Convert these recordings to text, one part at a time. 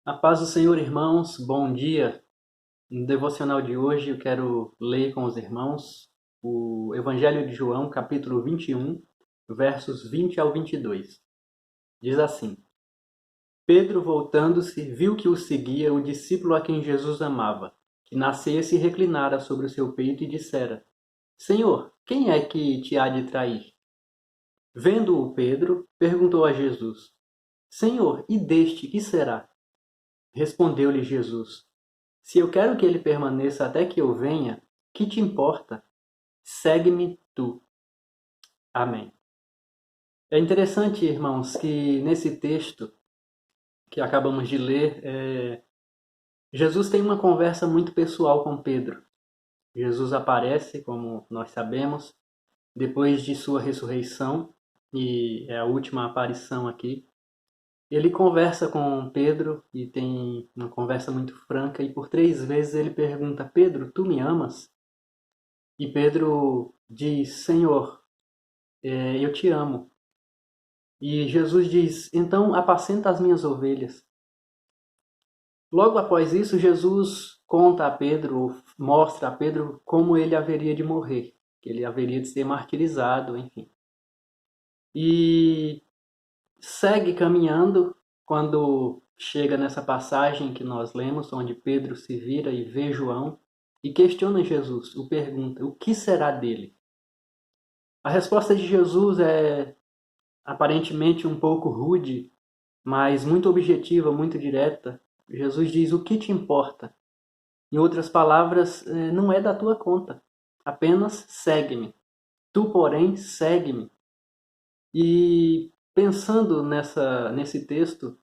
A paz do Senhor, irmãos, bom dia. No devocional de hoje eu quero ler com os irmãos o Evangelho de João, capítulo 21, versos 20 ao 22. Diz assim: Pedro, voltando-se, viu que o seguia o discípulo a quem Jesus amava, que nascia e se reclinara sobre o seu peito e dissera: Senhor, quem é que te há de trair? Vendo-o Pedro, perguntou a Jesus: Senhor, e deste que será? Respondeu-lhe Jesus: Se eu quero que ele permaneça até que eu venha, que te importa? Segue-me tu. Amém. É interessante, irmãos, que nesse texto que acabamos de ler, Jesus tem uma conversa muito pessoal com Pedro. Jesus aparece, como nós sabemos, depois de sua ressurreição, e é a última aparição aqui. Ele conversa com Pedro e tem uma conversa muito franca, e por 3 vezes ele pergunta: Pedro, tu me amas? E Pedro diz: Senhor, eu te amo. E Jesus diz: Então apacenta as minhas ovelhas. Logo após isso, Jesus conta a Pedro, mostra a Pedro como ele haveria de morrer, que ele haveria de ser martirizado, enfim. E segue caminhando quando chega nessa passagem que nós lemos, onde Pedro se vira e vê João e questiona Jesus, o pergunta: o que será dele? A resposta de Jesus é aparentemente um pouco rude, mas muito objetiva, muito direta. Jesus diz: O que te importa? Em outras palavras, não é da tua conta. Apenas segue-me. Tu, porém, segue-me. E pensando nesse texto,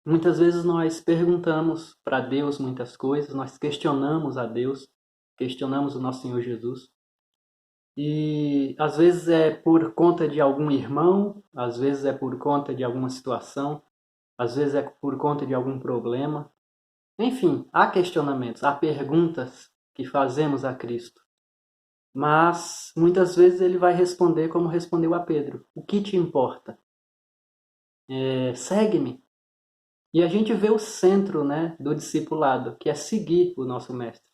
muitas vezes nós perguntamos para Deus muitas coisas, nós questionamos a Deus, questionamos o nosso Senhor Jesus. E às vezes é por conta de algum irmão, às vezes é por conta de alguma situação, às vezes é por conta de algum problema. Enfim, há questionamentos, há perguntas que fazemos a Cristo. Mas muitas vezes ele vai responder como respondeu a Pedro: O que te importa? Segue-me. E a gente vê o centro, né, do discipulado, que é seguir o nosso Mestre.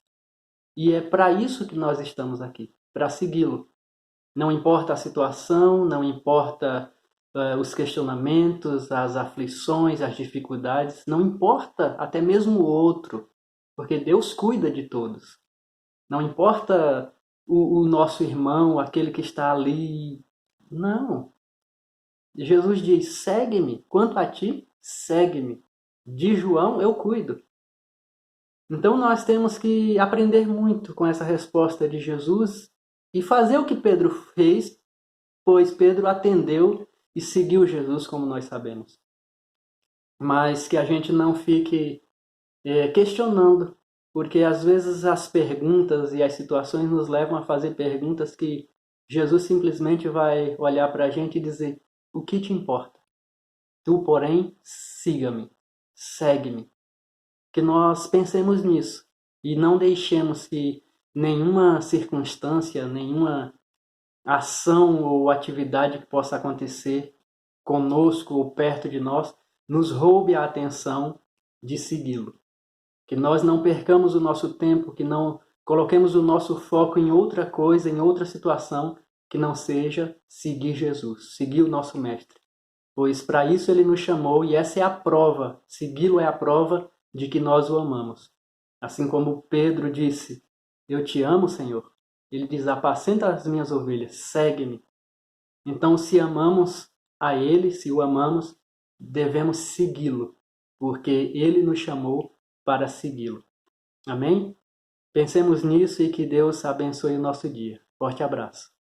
E é para isso que nós estamos aqui, para segui-lo. Não importa a situação, não importa os questionamentos, as aflições, as dificuldades, não importa até mesmo o outro, porque Deus cuida de todos. Não importa o nosso irmão, aquele que está ali. Não. Jesus diz: segue-me. Quanto a ti, segue-me. De João eu cuido. Então nós temos que aprender muito com essa resposta de Jesus e fazer o que Pedro fez, pois Pedro atendeu e seguiu Jesus, como nós sabemos. Mas que a gente não fique questionando, porque às vezes as perguntas e as situações nos levam a fazer perguntas que Jesus simplesmente vai olhar para a gente e dizer: O que te importa? Tu, porém, siga-me, segue-me. Que nós pensemos nisso e não deixemos que nenhuma circunstância, nenhuma ação ou atividade que possa acontecer conosco ou perto de nós nos roube a atenção de segui-lo. Que nós não percamos o nosso tempo, que não coloquemos o nosso foco em outra coisa, em outra situação que não seja seguir Jesus, seguir o nosso Mestre. Pois para isso ele nos chamou e essa é a prova, segui-lo é a prova de que nós o amamos. Assim como Pedro disse: Eu te amo, Senhor. Ele diz: Apacenta as minhas ovelhas, segue-me. Então, se amamos a Ele, se o amamos, devemos segui-lo, porque Ele nos chamou para segui-lo. Amém? Pensemos nisso e que Deus abençoe o nosso dia. Forte abraço.